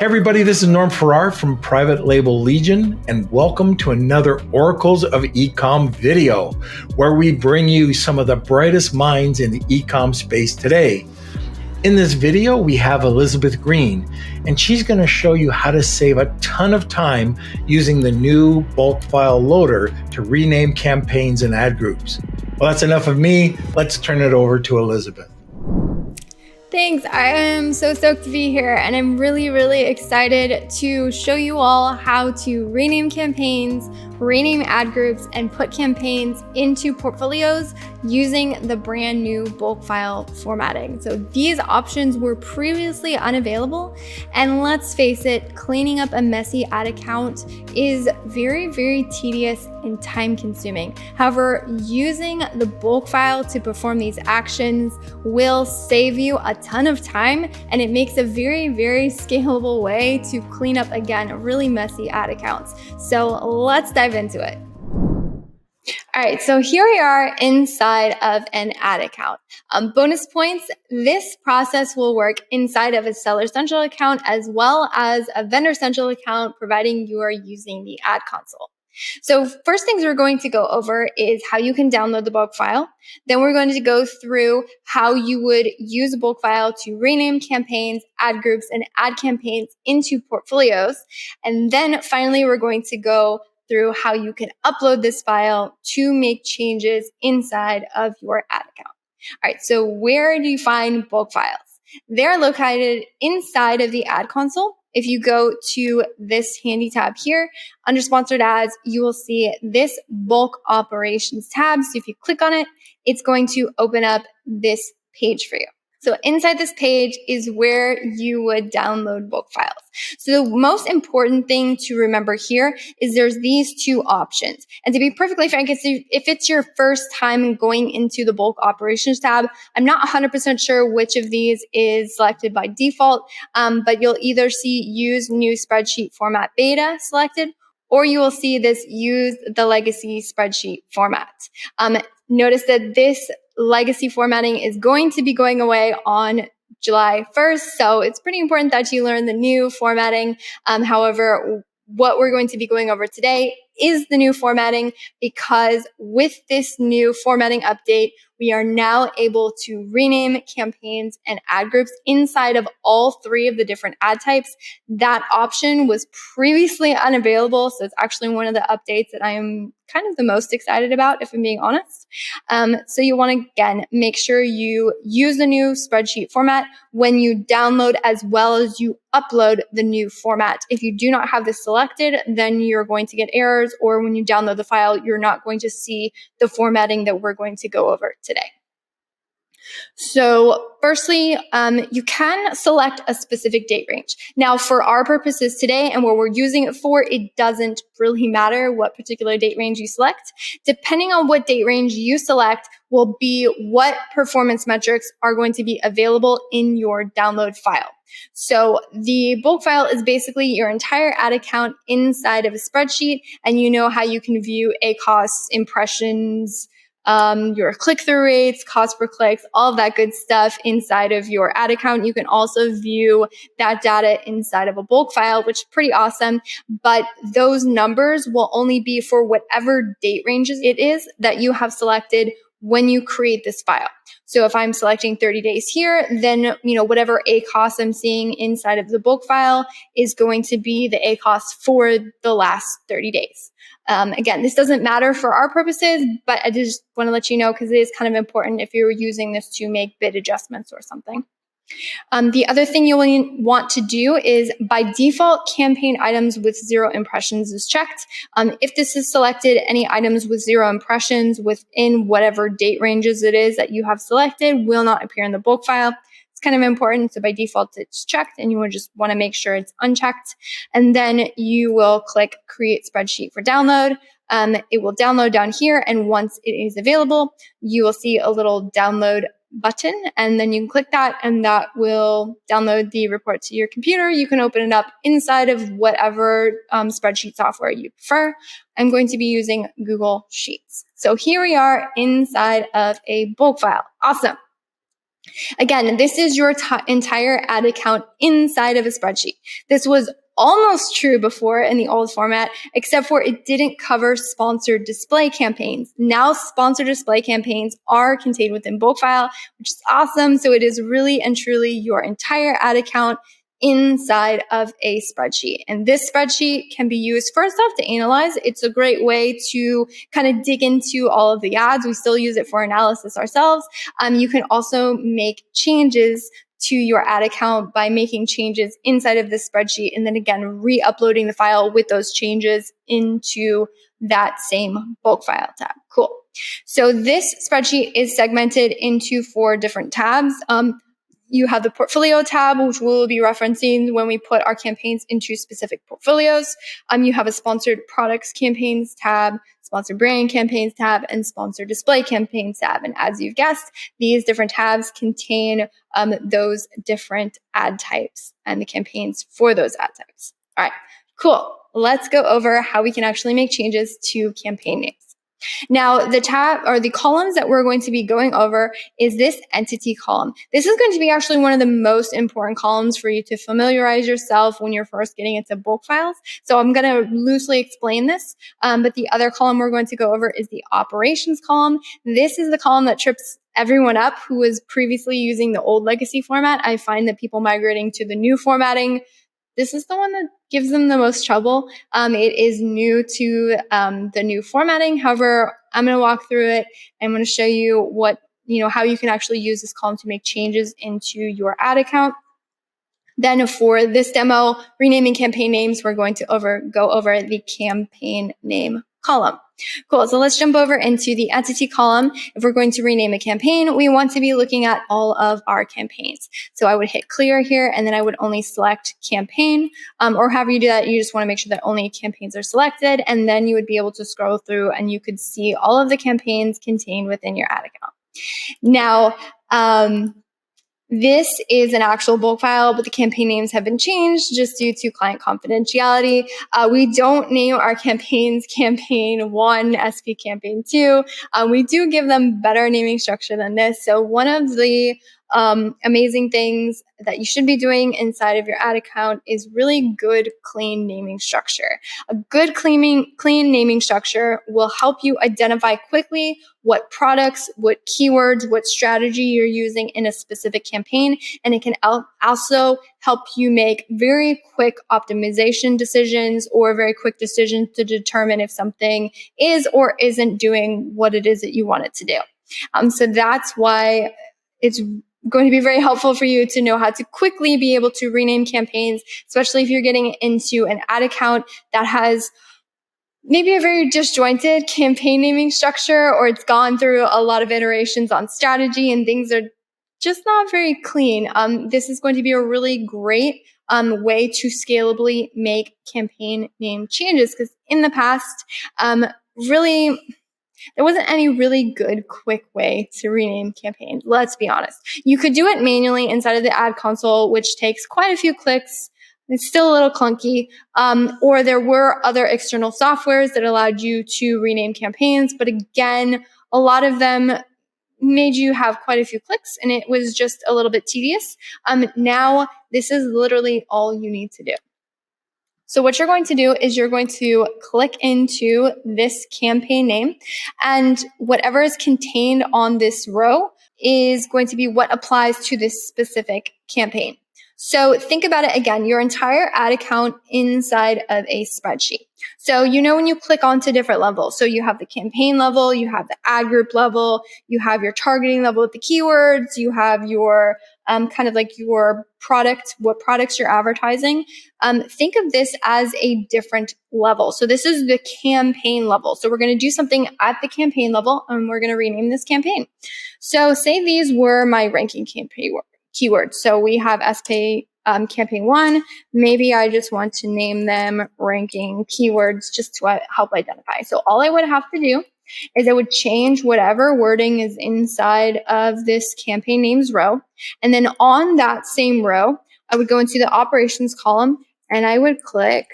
everybody, this is Norm Farrar from Private Label Legion, and welcome to another Oracles of Ecomm video, where we bring you some of the brightest minds in the eComm space today. In this video, we have Elizabeth Greene, and she's going to show you how to save a ton of time using the new bulk file loader to rename campaigns and ad groups. Well, that's enough of me. Let's turn it over to Elizabeth. Thanks. I am so stoked to be here, and I'm really excited to show you all how to rename campaigns, rename ad groups, and put campaigns into portfolios using the brand new bulk file formatting. So these options were previously unavailable, and let's face it, cleaning up a messy ad account is very tedious and time consuming. However, using the bulk file to perform these actions will save you a ton of time, and it makes a very scalable way to clean up, again, really messy ad accounts. So let's dive into it. All right, so here we are inside of an ad account. Bonus points, this process will work inside of a Seller Central account as well as a Vendor Central account, providing you are using the ad console. So first things we're going to go over is how you can download the bulk file. Then we're going to go through how you would use a bulk file to rename campaigns, ad groups, and add campaigns into portfolios. And then finally, we're going to go through how you can upload this file to make changes inside of your ad account. All right, so where do you find bulk files? They're located inside of the ad console. If you go to this handy tab here, under sponsored ads, you will see this bulk operations tab. So if you click on it, it's going to open up this page for you. So inside this page is where you would download bulk files. So the most important thing to remember here is there's these two options. And to be perfectly frank, if it's your first time going into the bulk operations tab, I'm not 100% sure which of these is selected by default, but you'll either see use new spreadsheet format beta selected, or you will see this use the legacy spreadsheet format. Notice that this legacy formatting is going to be going away on July 1st. So it's pretty important that you learn the new formatting. However, what we're going to be going over today is the new formatting, because with this new formatting update, we are now able to rename campaigns and ad groups inside of all three of the different ad types. That option was previously unavailable, so it's actually one of the updates that I am kind of the most excited about, if I'm being honest. So you want to, again, make sure you use the new spreadsheet format when you download as well as you upload the new format. If you do not have this selected, then you're going to get errors, or when you download the file, you're not going to see the formatting that we're going to go over today. So firstly, you can select a specific date range. Now, for our purposes today and what we're using it for, it doesn't really matter what particular date range you select. Depending on what date range you select will be what performance metrics are going to be available in your download file. So the bulk file is basically your entire ad account inside of a spreadsheet, and you know how you can view ACoS, impressions, your click-through rates, cost per clicks, all of that good stuff inside of your ad account. You can also view that data inside of a bulk file, which is pretty awesome. But those numbers will only be for whatever date ranges it is that you have selected when you create this file. So if I'm selecting 30 days here, then, whatever ACoS I'm seeing inside of the bulk file is going to be the ACoS for the last 30 days. Again, this doesn't matter for our purposes, but I just want to let you know because it is kind of important if you're using this to make bid adjustments or something. The other thing you will want to do is, by default, campaign items with 0 impressions is checked. If this is selected, any items with 0 impressions within whatever date ranges it is that you have selected will not appear in the bulk file. It's kind of important. So by default, it's checked, and you will just want to make sure it's unchecked. And then you will click Create Spreadsheet for download. It will download down here, and once it is available, you will see a little download button, and then you can click that, and that will download the report to your computer. You can open it up inside of whatever spreadsheet software you prefer. I'm going to be using Google Sheets. So here we are inside of a bulk file. Awesome. Again, this is your entire ad account inside of a spreadsheet. This was almost true before in the old format, except for it didn't cover sponsored display campaigns. Now sponsored display campaigns are contained within bulk file, which is awesome. So it is really and truly your entire ad account inside of a spreadsheet. And this spreadsheet can be used first off to analyze. It's a great way to kind of dig into all of the ads. We still use it for analysis ourselves. You can also make changes to your ad account by making changes inside of this spreadsheet and then again re-uploading the file with those changes into that same bulk file tab. Cool. So this spreadsheet is segmented into 4 different tabs. You have the portfolio tab, which we'll be referencing when we put our campaigns into specific portfolios. You have a sponsored products campaigns tab, sponsored brand campaigns tab, and sponsored display campaigns tab. And as you've guessed, these different tabs contain those different ad types and the campaigns for those ad types. All right, cool. Let's go over how we can actually make changes to campaign names. Now, the tab or the columns that we're going to be going over is this entity column. This is going to be actually one of the most important columns for you to familiarize yourself when you're first getting into bulk files. So I'm going to loosely explain this, but the other column we're going to go over is the operations column. This is the column that trips everyone up who was previously using the old legacy format. I find that people migrating to the new formatting, this is the one that gives them the most trouble. It is new to the new formatting. However, I'm going to walk through it. I'm going to show you how you can actually use this column to make changes into your ad account. Then for this demo, renaming campaign names, we're going to go over the campaign name column. Cool. So let's jump over into the entity column. If we're going to rename a campaign, we want to be looking at all of our campaigns. So I would hit clear here, and then I would only select campaign, or however you do that, you just want to make sure that only campaigns are selected, and then you would be able to scroll through and you could see all of the campaigns contained within your ad account. Now, this is an actual bulk file, but the campaign names have been changed just due to client confidentiality. We don't name our campaigns Campaign 1, SP Campaign 2. We do give them better naming structure than this. So one of the amazing things that you should be doing inside of your ad account is really good, clean naming structure. A good, clean naming structure will help you identify quickly what products, what keywords, what strategy you're using in a specific campaign. And it can also help you make very quick optimization decisions or very quick decisions to determine if something is or isn't doing what it is that you want it to do. So that's why it's going to be very helpful for you to know how to quickly be able to rename campaigns, especially if you're getting into an ad account that has maybe a very disjointed campaign naming structure, or it's gone through a lot of iterations on strategy and things are just not very clean. This is going to be a really great way to scalably make campaign name changes, because in the past, really, there wasn't any really good, quick way to rename campaigns. Let's be honest. You could do it manually inside of the ad console, which takes quite a few clicks. It's still a little clunky. Or there were other external softwares that allowed you to rename campaigns. But again, a lot of them made you have quite a few clicks, and it was just a little bit tedious. Now, this is literally all you need to do. So what you're going to do is you're going to click into this campaign name, and whatever is contained on this row is going to be what applies to this specific campaign. So think about it again, your entire ad account inside of a spreadsheet. So when you click onto different levels, so you have the campaign level, you have the ad group level, you have your targeting level with the keywords, you have your kind of like your product, what products you're advertising. Think of this as a different level. So this is the campaign level. So we're going to do something at the campaign level, and we're going to rename this campaign. So say these were my ranking campaign keywords. So we have SP Campaign 1. Maybe I just want to name them ranking keywords just to help identify. So all I would have to do is I would change whatever wording is inside of this campaign names row. And then on that same row, I would go into the operations column and I would type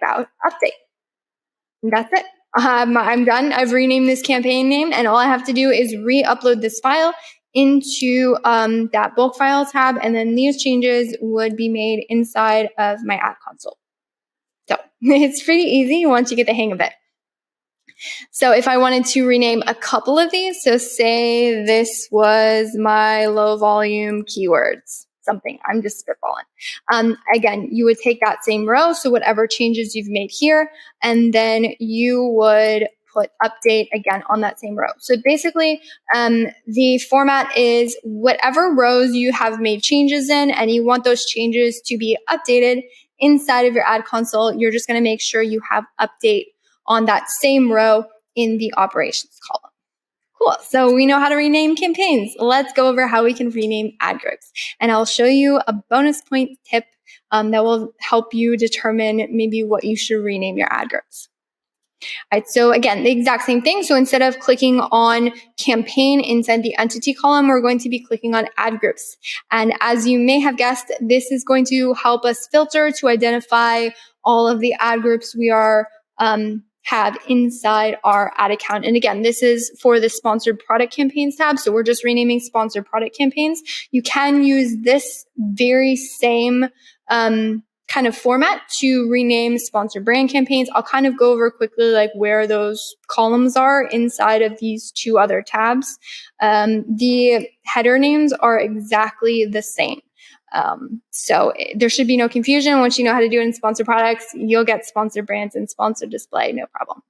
out update. And that's it. I'm done. I've renamed this campaign name, and all I have to do is re-upload this file into that bulk file tab, and then these changes would be made inside of my ad console. So it's pretty easy once you get the hang of it. So if I wanted to rename a couple of these, so say this was my low volume keywords, something, I'm just spitballing. Again, you would take that same row, so whatever changes you've made here, and then you would put update again on that same row. So basically, the format is whatever rows you have made changes in and you want those changes to be updated inside of your ad console, you're just going to make sure you have update on that same row in the operations column. Cool. So we know how to rename campaigns. Let's go over how we can rename ad groups. And I'll show you a bonus point tip that will help you determine maybe what you should rename your ad groups. All right, so again, the exact same thing. So instead of clicking on campaign inside the entity column, we're going to be clicking on ad groups. And as you may have guessed, this is going to help us filter to identify all of the ad groups we are have inside our ad account. And again, this is for the sponsored product campaigns tab. So we're just renaming sponsored product campaigns. You can use this very same kind of format to rename sponsored brand campaigns. I'll kind of go over quickly like where those columns are inside of these two other tabs. The header names are exactly the same. So there should be no confusion. Once you know how to do it in sponsored products, you'll get sponsored brands and sponsored display, no problem.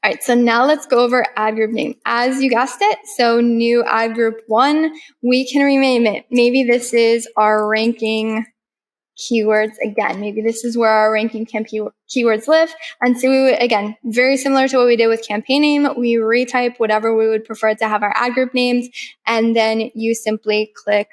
All right, so now let's go over ad group name. As you guessed it, so new ad group 1, we can rename it. Maybe this is our ranking keywords again. Maybe this is where our ranking keywords live. And so we would, again, very similar to what we did with campaign name, we retype whatever we would prefer to have our ad group names, and then you simply click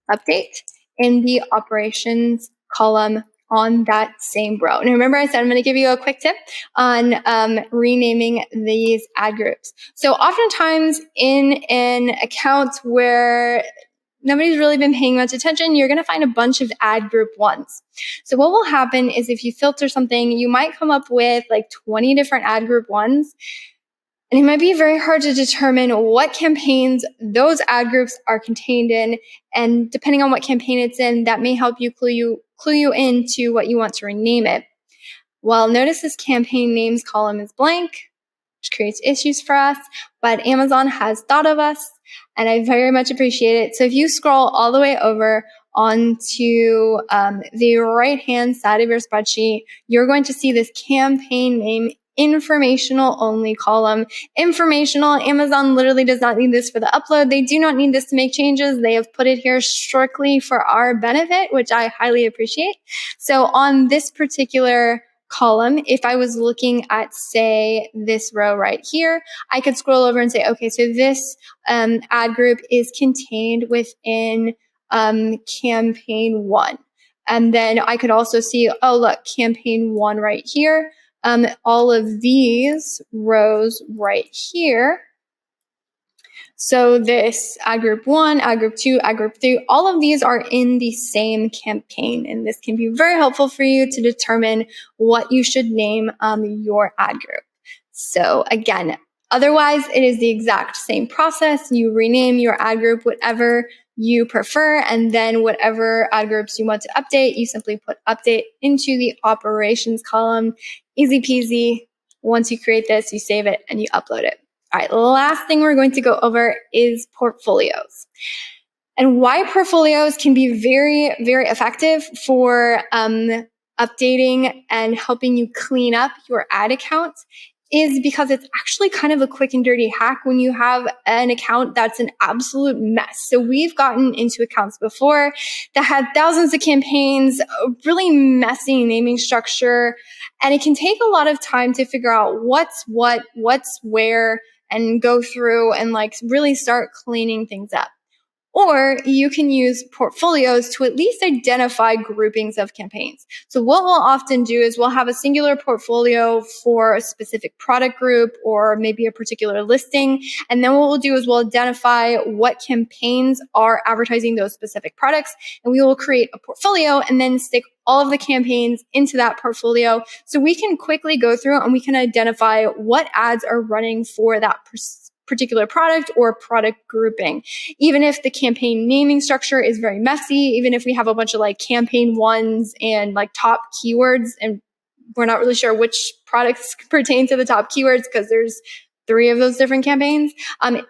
update in the operations column on that same row. And remember, I said I'm going to give you a quick tip on renaming these ad groups. So oftentimes in an account where nobody's really been paying much attention, you're going to find a bunch of ad group 1s. So what will happen is if you filter something, you might come up with like 20 different ad group 1s. And it might be very hard to determine what campaigns those ad groups are contained in. And depending on what campaign it's in, that may help you clue you into what you want to rename it. Well, notice this campaign names column is blank, which creates issues for us, but Amazon has thought of us, and I very much appreciate it. So if you scroll all the way over onto the right-hand side of your spreadsheet, you're going to see this campaign name informational only column. Informational, Amazon literally does not need this for the upload. They do not need this to make changes. They have put it here strictly for our benefit, which I highly appreciate. So on this particular column, if I was looking at, say, this row right here, I could scroll over and say, okay, so this ad group is contained within campaign 1. And then I could also see, oh, look, campaign 1 right here. All of these rows right here. So this ad group 1, ad group 2, ad group 3, all of these are in the same campaign. And this can be very helpful for you to determine what you should name your ad group. So again, otherwise, it is the exact same process. You rename your ad group whatever you prefer, and then whatever ad groups you want to update, you simply put update into the operations column. Easy peasy. Once you create this, you save it and you upload it. All right, last thing we're going to go over is portfolios. And why portfolios can be very, very effective for updating and helping you clean up your ad account is because it's actually kind of a quick and dirty hack when you have an account that's an absolute mess. So we've gotten into accounts before that had thousands of campaigns, a really messy naming structure, and it can take a lot of time to figure out what's what, what's where, and go through and like really start cleaning things up. Or you can use portfolios to at least identify groupings of campaigns. So what we'll often do is we'll have a singular portfolio for a specific product group or maybe a particular listing. And then what we'll do is we'll identify what campaigns are advertising those specific products. And we will create a portfolio and then stick all of the campaigns into that portfolio. So we can quickly go through and we can identify what ads are running for that particular product or product grouping. Even if the campaign naming structure is very messy, even if we have a bunch of like campaign ones and like top keywords, and we're not really sure which products pertain to the top keywords because there's 3 of those different campaigns.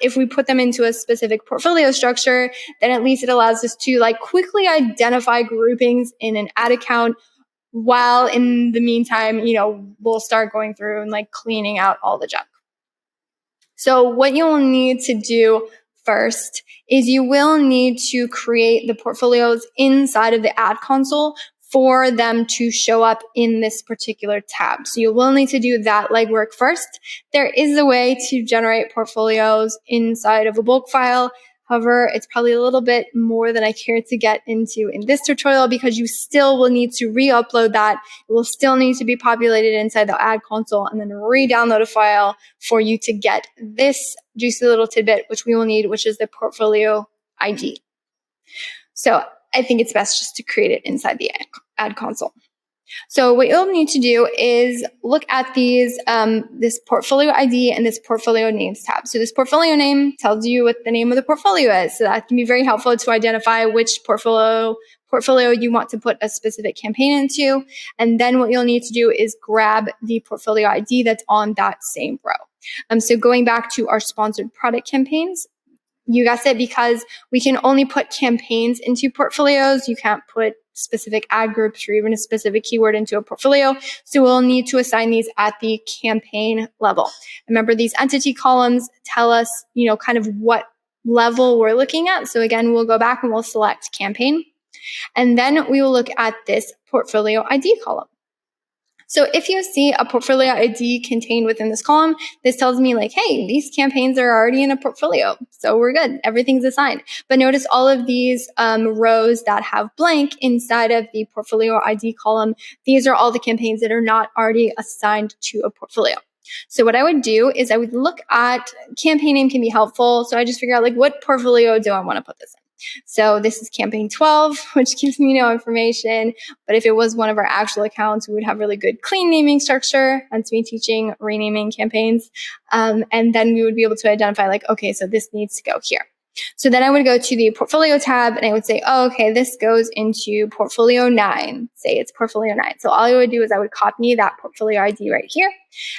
If we put them into a specific portfolio structure, then at least it allows us to like quickly identify groupings in an ad account, while in the meantime, we'll start going through and like cleaning out all the junk. So what you will need to do first is you will need to create the portfolios inside of the ad console for them to show up in this particular tab. So you will need to do that legwork first. There is a way to generate portfolios inside of a bulk file. However, it's probably a little bit more than I care to get into in this tutorial because you still will need to re-upload that. It will still need to be populated inside the ad console and then re-download a file for you to get this juicy little tidbit, which we will need, which is the portfolio ID. So I think it's best just to create it inside the ad console. So what you'll need to do is look at these, this portfolio ID and this portfolio names tab. So this portfolio name tells you what the name of the portfolio is. So that can be very helpful to identify which portfolio you want to put a specific campaign into. And then what you'll need to do is grab the portfolio ID that's on that same row. So going back to our sponsored product campaigns, you guessed it, because we can only put campaigns into portfolios. You can't put specific ad groups or even a specific keyword into a portfolio. So we'll need to assign these at the campaign level. Remember, these entity columns tell us, kind of what level we're looking at. So again, we'll go back and we'll select campaign. And then we will look at this portfolio ID column. So if you see a portfolio ID contained within this column, this tells me like, hey, these campaigns are already in a portfolio. So we're good. Everything's assigned. But notice all of these rows that have blank inside of the portfolio ID column. These are all the campaigns that are not already assigned to a portfolio. So what I would do is I would look at campaign name can be helpful. So I just figure out like, what portfolio do I want to put this in? So this is campaign 12, which gives me no information. But if it was one of our actual accounts, we would have really good clean naming structure. That's me teaching renaming campaigns. And then we would be able to identify like, okay, so this needs to go here. So then I would go to the portfolio tab and I would say, oh, okay, this goes into portfolio 9. Say it's portfolio 9. So all I would do is I would copy that portfolio ID right here.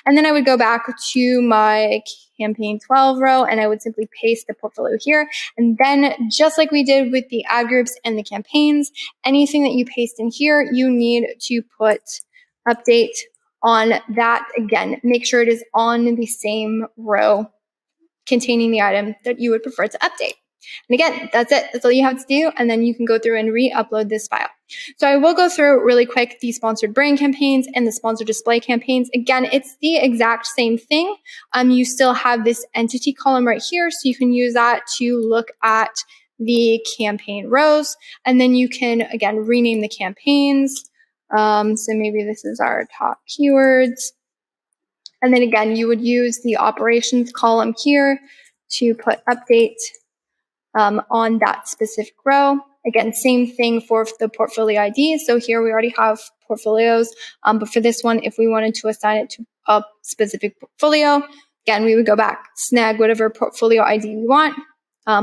And then I would go back to my campaign 12 row and I would simply paste the portfolio here. And then just like we did with the ad groups and the campaigns, anything that you paste in here, you need to put update on that. Again, make sure it is on the same row containing the item that you would prefer to update. And again, that's it. That's all you have to do. And then you can go through and re-upload this file. So I will go through really quick the sponsored brand campaigns and the sponsored display campaigns. Again, it's the exact same thing. You still have this entity column right here. So you can use that to look at the campaign rows. And then you can, again, rename the campaigns. So maybe this is our top keywords. And then again, you would use the operations column here to put update on that specific row. Again, same thing for the portfolio ID. So here we already have portfolios, but for this one, if we wanted to assign it to a specific portfolio, again, we would go back, snag whatever portfolio ID we want,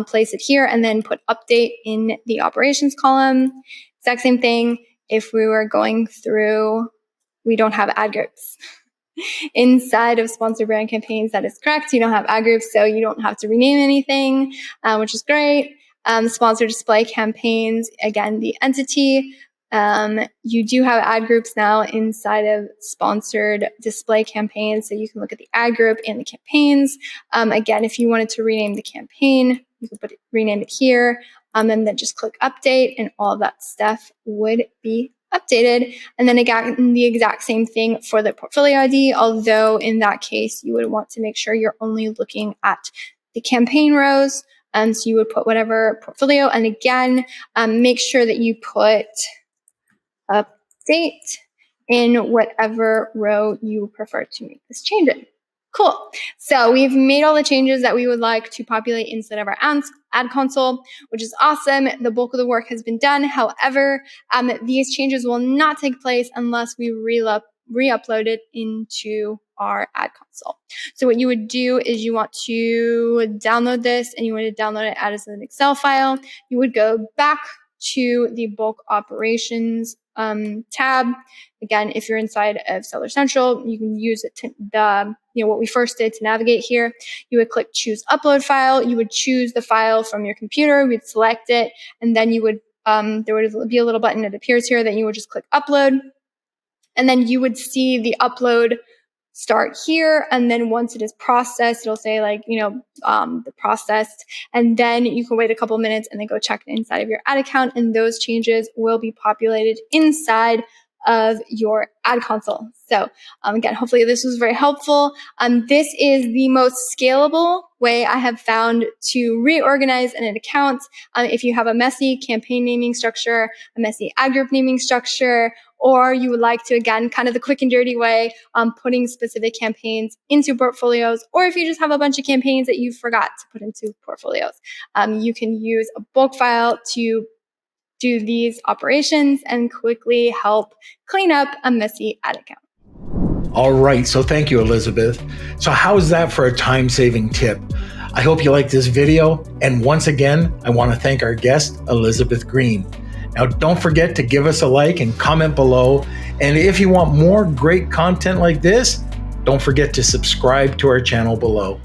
place it here, and then put update in the operations column. Exact same thing if we were going through, we don't have ad groups. Inside of sponsored brand campaigns, that is correct. You don't have ad groups, so you don't have to rename anything, which is great. Sponsored display campaigns, again, the entity. You do have ad groups now inside of sponsored display campaigns, so you can look at the ad group and the campaigns. Again, if you wanted to rename the campaign, you could rename it here, and then just click update, and all of that stuff would be updated. And then again, the exact same thing for the portfolio ID, although in that case, you would want to make sure you're only looking at the campaign rows. So you would put whatever portfolio, and again, make sure that you put update in whatever row you prefer to make this change in. Cool. So we've made all the changes that we would like to populate inside of our ad console, which is awesome. The bulk of the work has been done. However, these changes will not take place unless we re-upload it into our ad console. So what you would do is you want to download this, and you want to download it as an Excel file. You would go back to the bulk operations tab. Again, if you're inside of Seller Central, you can use it to what we first did to navigate here. You would click choose upload file. You would choose the file from your computer. We'd select it, and then you would there would be a little button that appears here that you would just click upload, and then you would see the upload start here. And then once it is processed, it'll say the processed, and then you can wait a couple minutes and then go check inside of your ad account, and those changes will be populated inside of your ad console. So again, hopefully this was very helpful. This is the most scalable way I have found to reorganize an account. If you have a messy campaign naming structure, a messy ad group naming structure, or you would like to, again, kind of the quick and dirty way, putting specific campaigns into portfolios, or if you just have a bunch of campaigns that you forgot to put into portfolios, you can use a bulk file to do these operations and quickly help clean up a messy ad account. All right, so thank you, Elizabeth. So how's that for a time-saving tip? I hope you liked this video. And once again, I want to thank our guest, Elizabeth Greene. Now, don't forget to give us a like and comment below. And if you want more great content like this, don't forget to subscribe to our channel below.